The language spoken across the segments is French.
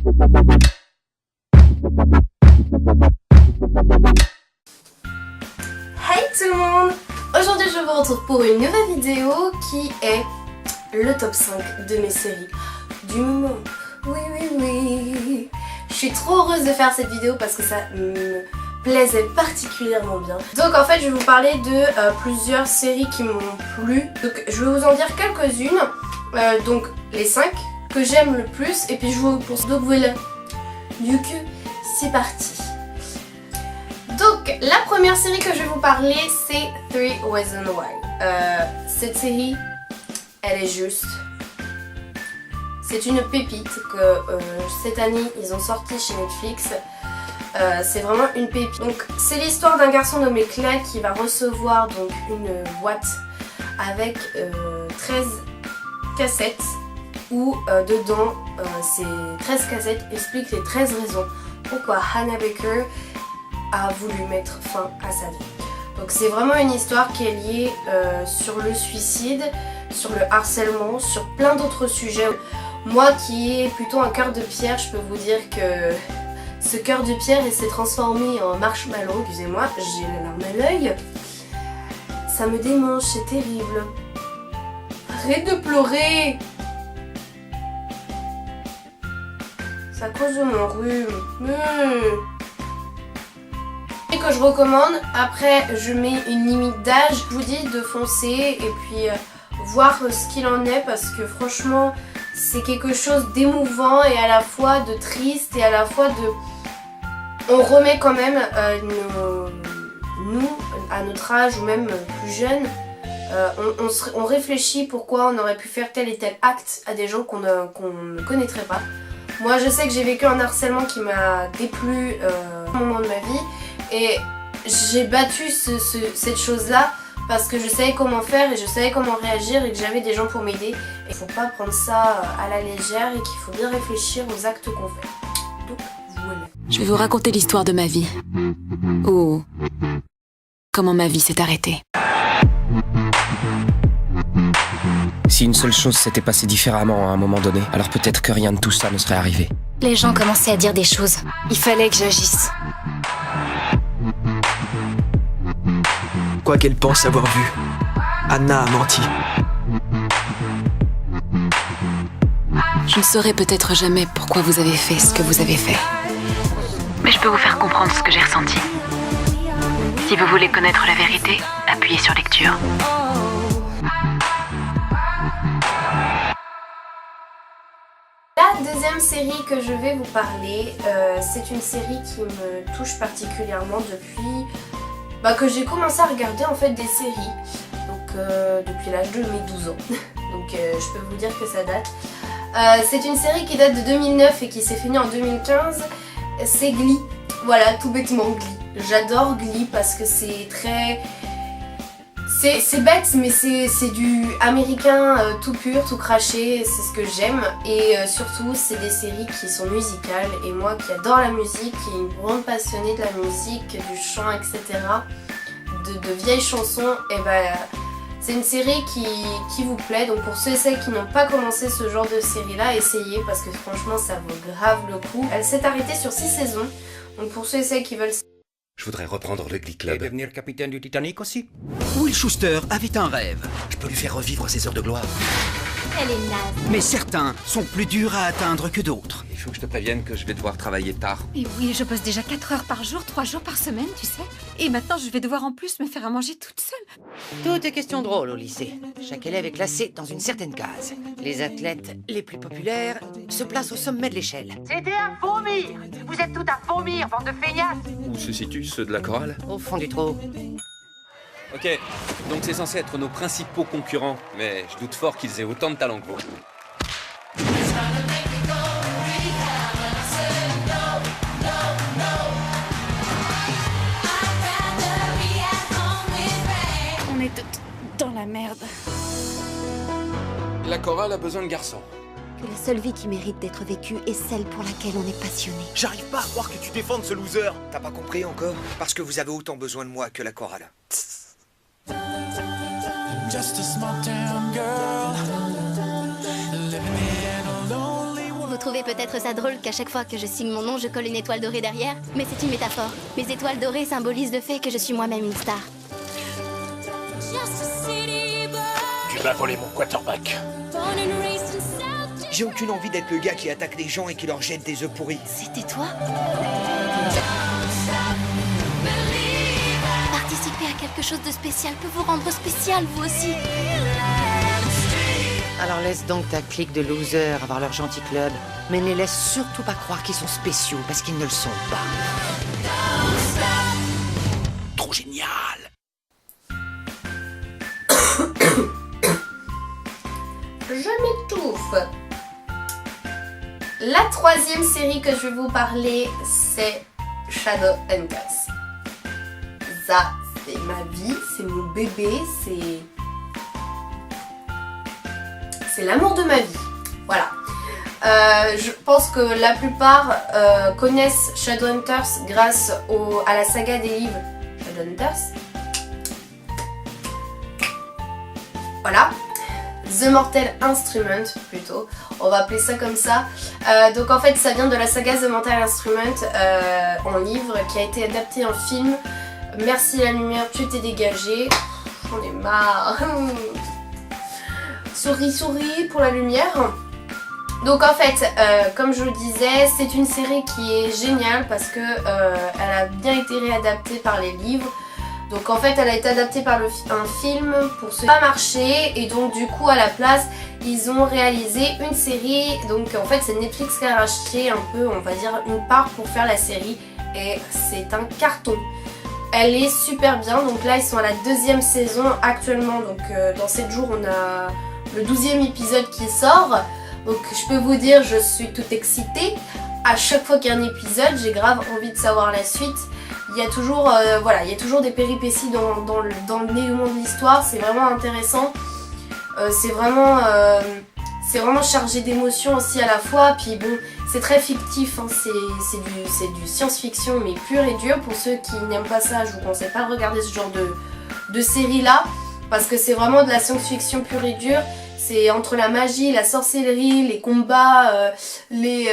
Hey tout le monde! Aujourd'hui je vous retrouve pour une nouvelle vidéo qui est le top 5 de mes séries du moment. Oui oui oui! Je suis trop heureuse de faire cette vidéo parce que ça me plaisait particulièrement bien. Donc en fait je vais vous parler de plusieurs séries qui m'ont plu. Donc je vais vous en dire quelques-unes. Donc les 5 que j'aime le plus et puis je vous pense donc voilà. Du coup c'est parti. Donc la première série que je vais vous parler c'est 3 Reasons Why. Cette série elle est juste. C'est une pépite que cette année ils ont sorti chez Netflix. C'est vraiment une pépite. Donc c'est l'histoire d'un garçon nommé Clay qui va recevoir donc une boîte avec 13 cassettes où dedans ces 13 cassettes expliquent les 13 raisons pourquoi Hannah Baker a voulu mettre fin à sa vie. Donc c'est vraiment une histoire qui est liée sur le suicide, sur le harcèlement, sur plein d'autres sujets. Moi qui ai plutôt un cœur de pierre, je peux vous dire que ce cœur de pierre s'est transformé en marshmallow, excusez-moi, j'ai la larme à l'œil. Ça me démange, c'est terrible. Arrête de pleurer! C'est à cause de mon rhume. Et que je recommande, après je mets une limite d'âge, je vous dis de foncer et puis voir ce qu'il en est parce que franchement c'est quelque chose d'émouvant et à la fois de triste et à la fois de... On remet quand même nous, à notre âge ou même plus jeunes, on réfléchit pourquoi on aurait pu faire tel et tel acte à des gens qu'on ne connaîtrait pas. Moi je sais que j'ai vécu un harcèlement qui m'a déplu au moment de ma vie et j'ai battu cette chose-là parce que je savais comment faire et je savais comment réagir et que j'avais des gens pour m'aider. Il ne faut pas prendre ça à la légère et qu'il faut bien réfléchir aux actes qu'on fait. Donc voilà. Je vais vous raconter l'histoire de ma vie. Ou comment ma vie s'est arrêtée. Si une seule chose s'était passée différemment à un moment donné, alors peut-être que rien de tout ça ne serait arrivé. Les gens commençaient à dire des choses. Il fallait que j'agisse. Quoi qu'elle pense avoir vu, Anna a menti. Je ne saurai peut-être jamais pourquoi vous avez fait ce que vous avez fait. Mais je peux vous faire comprendre ce que j'ai ressenti. Si vous voulez connaître la vérité, appuyez sur lecture. La deuxième série que je vais vous parler, c'est une série qui me touche particulièrement depuis que j'ai commencé à regarder en fait des séries, donc depuis l'âge de mes 12 ans, donc je peux vous dire que ça date. C'est une série qui date de 2009 et qui s'est finie en 2015, c'est Glee, voilà tout bêtement Glee. J'adore Glee parce que c'est très... C'est bête mais c'est du américain tout pur, tout craché, c'est ce que j'aime et surtout c'est des séries qui sont musicales et moi qui adore la musique, qui est une grande passionnée de la musique, du chant etc, de vieilles chansons, et c'est une série qui vous plaît, donc pour ceux et celles qui n'ont pas commencé ce genre de série là, essayez parce que franchement ça vaut grave le coup. Elle s'est arrêtée sur 6 saisons, donc pour ceux et celles qui veulent... Je voudrais reprendre le Glee Club. Et devenir capitaine du Titanic aussi. Will Schuster avait un rêve. Je peux lui faire revivre ses heures de gloire. Elle est naze. Mais certains sont plus durs à atteindre que d'autres. Il faut que je te prévienne que je vais devoir travailler tard. Et oui, je bosse déjà 4 heures par jour, 3 jours par semaine, tu sais. Et maintenant, je vais devoir en plus me faire à manger toute seule. Tout est question de rôle au lycée. Chaque élève est classé dans une certaine case. Les athlètes les plus populaires se placent au sommet de l'échelle. C'était à vomir! Vous êtes tout à vomir, bande de feignasses! Où se situent ceux de la chorale? Au fond du trou. Ok, donc c'est censé être nos principaux concurrents, mais je doute fort qu'ils aient autant de talent que vous. On est toutes dans la merde. La chorale a besoin de garçons. Que la seule vie qui mérite d'être vécue est celle pour laquelle on est passionné. J'arrive pas à croire que tu défendes ce loser. T'as pas compris encore? Parce que vous avez autant besoin de moi que la chorale. trouvez peut-être ça drôle qu'à chaque fois que je signe mon nom, je colle une étoile dorée derrière, mais c'est une métaphore. Mes étoiles dorées symbolisent le fait que je suis moi-même une star. Tu m'as volé mon quarterback. J'ai aucune envie d'être le gars qui attaque les gens et qui leur jette des œufs pourris. C'était toi? Participer à quelque chose de spécial peut vous rendre spécial, vous aussi. Alors laisse donc ta clique de losers avoir leur gentil club, mais ne les laisse surtout pas croire qu'ils sont spéciaux, parce qu'ils ne le sont pas. Trop génial. Je m'étouffe. La troisième série que je vais vous parler, c'est Shadowhunters. Ça, c'est ma vie, c'est mon bébé, c'est l'amour de ma vie. Voilà. Je pense que la plupart connaissent Shadowhunters grâce à la saga des livres Shadowhunters. Voilà. The Mortal Instrument plutôt, on va appeler ça comme ça. Donc en fait ça vient de la saga The Mortal Instrument en livre qui a été adapté en film. Merci la lumière, tu t'es dégagé. J'en ai marre. Souris pour la lumière. Donc en fait, comme je le disais, c'est une série qui est géniale parce que elle a bien été réadaptée par les livres. Donc en fait elle a été adaptée par un film pour ce qui n'a pas marché et donc du coup à la place ils ont réalisé une série. Donc en fait c'est Netflix qui a racheté un peu, on va dire, une part pour faire la série et c'est un carton. Elle est super bien, donc là ils sont à la 2e saison actuellement, donc dans 7 jours on a le 12e épisode qui sort. Donc je peux vous dire je suis toute excitée. À chaque fois qu'il y a un épisode j'ai grave envie de savoir la suite. Il y a toujours, il y a toujours des péripéties dans le dénouement de l'histoire, c'est vraiment intéressant. C'est vraiment chargé d'émotions aussi à la fois. Puis bon, c'est très fictif, hein, c'est du science-fiction mais pur et dur. Pour ceux qui n'aiment pas ça, je vous conseille pas de regarder ce genre de série là. Parce que c'est vraiment de la science-fiction pure et dure. C'est entre la magie, la sorcellerie, les combats, les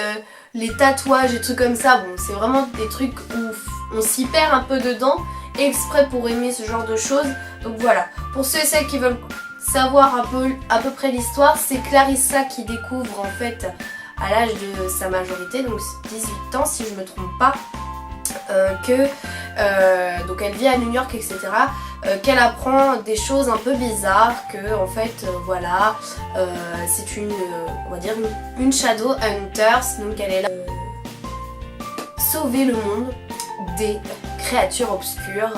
tatouages et trucs comme ça. Bon, c'est vraiment des trucs où on s'y perd un peu dedans, exprès pour aimer ce genre de choses. Donc voilà, pour ceux et celles qui veulent savoir à peu près l'histoire, c'est Clarissa qui découvre en fait à l'âge de sa majorité, donc 18 ans si je me trompe pas, donc elle vit à New York, etc. Qu'elle apprend des choses un peu bizarres, que en fait c'est on va dire une Shadowhunters, donc elle est là sauver le monde des créatures obscures.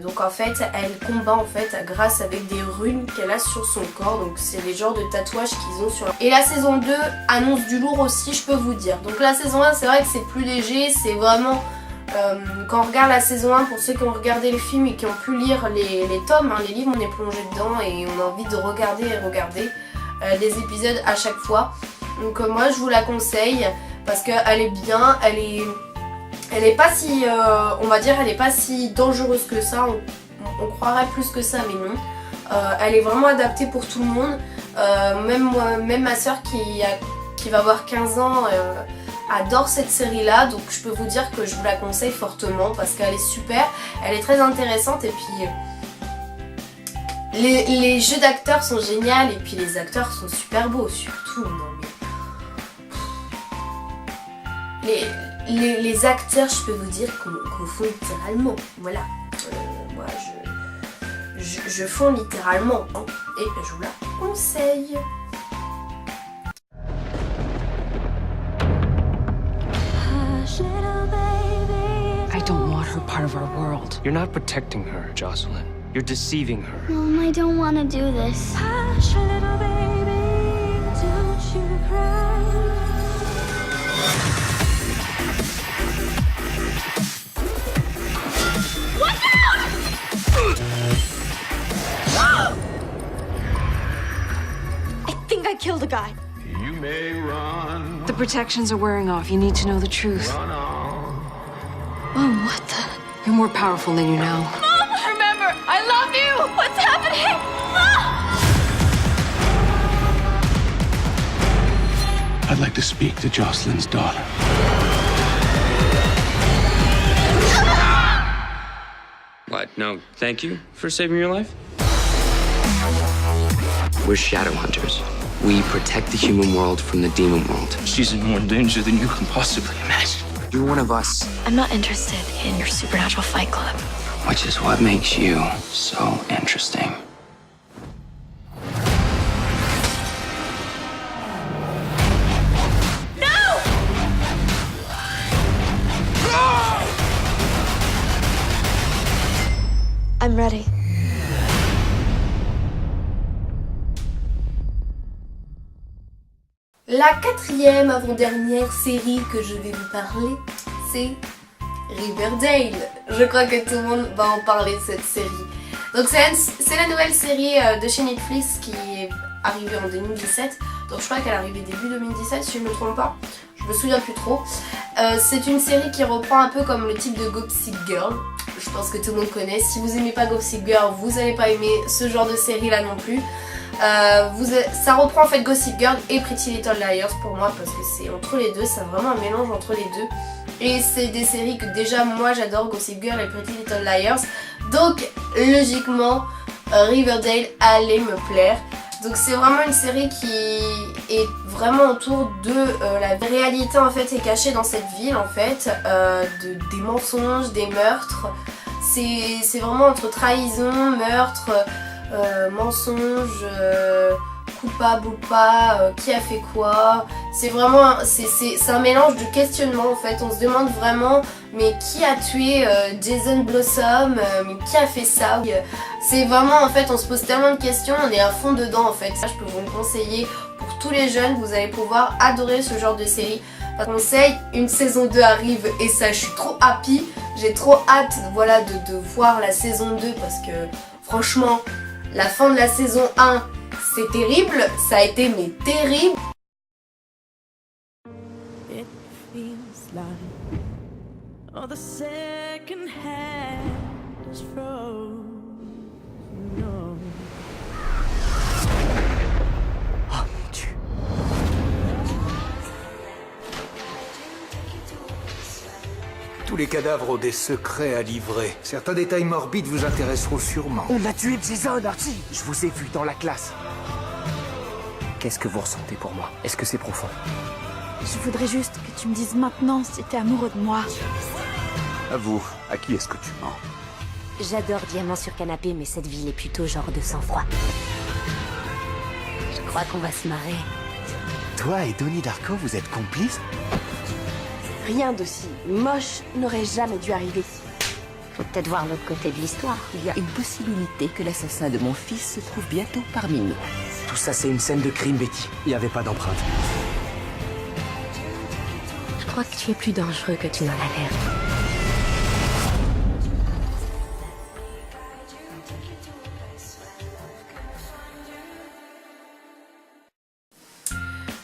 Donc en fait elle combat en fait grâce avec des runes qu'elle a sur son corps, donc c'est les genres de tatouages qu'ils ont sur. Et la saison 2 annonce du lourd aussi, je peux vous dire. Donc la saison 1 c'est vrai que c'est plus léger, c'est vraiment quand on regarde la saison 1, pour ceux qui ont regardé le film et qui ont pu lire les tomes, hein, les livres, on est plongé dedans et on a envie de regarder les épisodes à chaque fois. Donc moi je vous la conseille parce qu'elle est bien, elle est pas si, on va dire, elle est pas si dangereuse que ça, on croirait plus que ça mais non. Elle est vraiment adaptée pour tout le monde, même ma soeur qui va avoir 15 ans adore cette série là, donc je peux vous dire que je vous la conseille fortement parce qu'elle est super, elle est très intéressante et puis les jeux d'acteurs sont géniaux et puis les acteurs sont super beaux surtout. Non mais les acteurs, je peux vous dire qu'on fond littéralement, voilà. Moi je fonds littéralement hein, et je vous la conseille. I don't want her part of our world. You're not protecting her, Jocelyn. You're deceiving her. Mom, I don't want to do this. Hush, little baby, don't you cry. Watch out! I think I killed a guy. You may run. The protections are wearing off. You need to know the truth. Run on. Mom, what the? You're more powerful than you know. Mom, remember, I love you. What's happening? I'd like to speak to Jocelyn's daughter. What? No, thank you for saving your life? We're shadow hunters. We protect the human world from the demon world. She's in more danger than you can possibly imagine. You're one of us, I'm not interested in your supernatural fight club. which is what makes you so interesting. I'm ready. La quatrième avant-dernière série que je vais vous parler, c'est Riverdale. Je crois que tout le monde va en parler de cette série. Donc c'est la nouvelle série de chez Netflix qui est arrivée en 2017. Donc je crois qu'elle est arrivée début 2017 si je ne me trompe pas. Je me souviens plus trop. C'est une série qui reprend un peu comme le type de Gossip Girl. Je pense que tout le monde connaît. Si vous aimez pas Gossip Girl, vous n'allez pas aimer ce genre de série là non plus. Ça reprend en fait Gossip Girl et Pretty Little Liars pour moi parce que c'est entre les deux, c'est vraiment un mélange entre les deux. Et c'est des séries que déjà moi j'adore, Gossip Girl et Pretty Little Liars. Donc logiquement Riverdale allait me plaire. Donc c'est vraiment une série qui est vraiment autour de la réalité en fait est cachée dans cette ville en fait, des mensonges, des meurtres. C'est vraiment entre trahison, meurtre, mensonge, coupable ou pas, qui a fait quoi. C'est vraiment, c'est un mélange de questionnement en fait. On se demande vraiment mais qui a tué Jason Blossom, mais qui a fait ça. C'est vraiment en fait on se pose tellement de questions, on est à fond dedans en fait. Ça je peux vous le conseiller pour tous les jeunes, vous allez pouvoir adorer ce genre de série. Conseil, une saison 2 arrive et ça je suis trop happy. J'ai trop hâte voilà, de voir la saison 2 parce que franchement la fin de la saison 1 c'est terrible, ça a été mais terrible. It feels like all the second hand is frozen. No. Oh mon Dieu. Tous les cadavres ont des secrets à livrer. Certains détails morbides vous intéresseront sûrement. On a tué Jason, Archie. Je vous ai vu dans la classe. Qu'est-ce que vous ressentez pour moi? Est-ce que c'est profond? Je voudrais juste que tu me dises maintenant si t'es amoureux de moi. Avoue, à qui est-ce que tu mens? J'adore Diamant sur canapé, mais cette ville est plutôt genre de sang-froid. Je crois qu'on va se marrer. Toi et Donnie Darko, vous êtes complices? Rien d'aussi moche n'aurait jamais dû arriver. Faut peut-être voir l'autre côté de l'histoire. Il y a une possibilité que l'assassin de mon fils se trouve bientôt parmi nous. Tout ça, c'est une scène de crime, Betty. Il n'y avait pas d'empreinte. Je crois que tu es plus dangereux que tu n'en as l'air.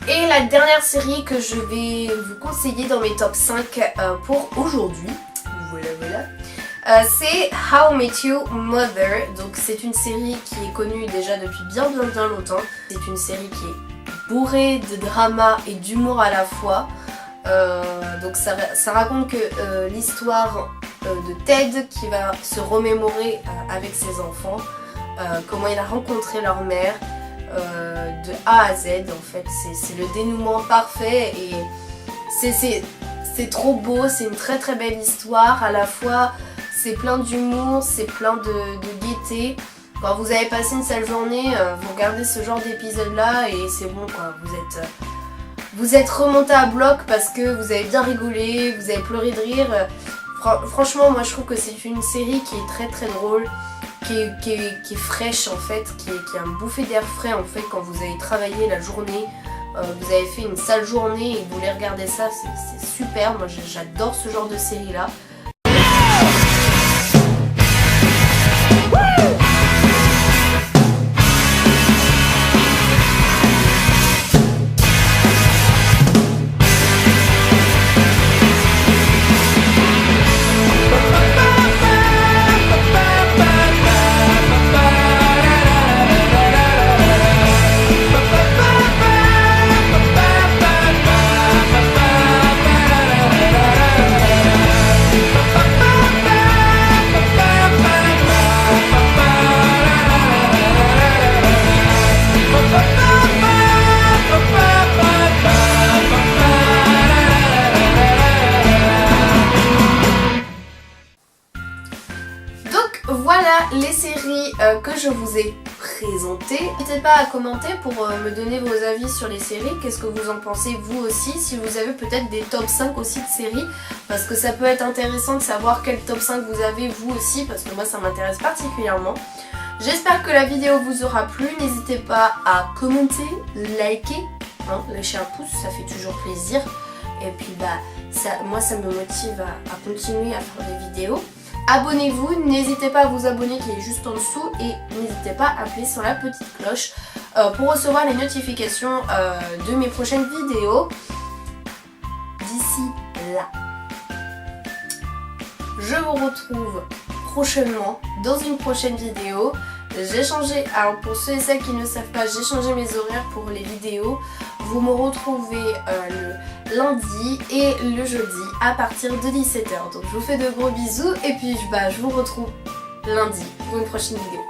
Et la dernière série que je vais vous conseiller dans mes top 5 pour aujourd'hui, voilà, c'est How I Met Your Mother. Donc c'est une série qui est connue déjà depuis bien longtemps. C'est une série qui est bourrée de drama et d'humour à la fois. Donc ça raconte que l'histoire de Ted qui va se remémorer avec ses enfants, comment il a rencontré leur mère. De A à Z en fait, c'est le dénouement parfait et c'est trop beau, c'est une très très belle histoire, à la fois c'est plein d'humour, c'est plein de gaieté. Quand vous avez passé une sale journée, vous regardez ce genre d'épisode là et c'est bon quoi, vous êtes remonté à bloc parce que vous avez bien rigolé, vous avez pleuré de rire. Franchement moi je trouve que c'est une série qui est très très drôle. Qui est fraîche en fait, qui est un bouffée d'air frais en fait quand vous avez travaillé la journée, vous avez fait une sale journée et vous voulez regarder ça, c'est super, moi j'adore ce genre de série là. que je vous ai présenté. N'hésitez pas à commenter pour me donner vos avis sur les séries, qu'est-ce que vous en pensez vous aussi, si vous avez peut-être des top 5 aussi de séries, parce que ça peut être intéressant de savoir quel top 5 vous avez vous aussi, parce que moi ça m'intéresse particulièrement. J'espère que la vidéo vous aura plu, n'hésitez pas à commenter, liker, hein, lâcher un pouce, ça fait toujours plaisir. Et puis bah moi ça me motive à continuer à faire des vidéos. Abonnez-vous, n'hésitez pas à vous abonner qui est juste en dessous et n'hésitez pas à appuyer sur la petite cloche pour recevoir les notifications de mes prochaines vidéos. D'ici là, je vous retrouve prochainement dans une prochaine vidéo. J'ai changé, alors pour ceux et celles qui ne savent pas, j'ai changé mes horaires pour les vidéos. Vous me retrouvez le lundi et le jeudi à partir de 17h. Donc je vous fais de gros bisous et puis je vous retrouve lundi pour une prochaine vidéo.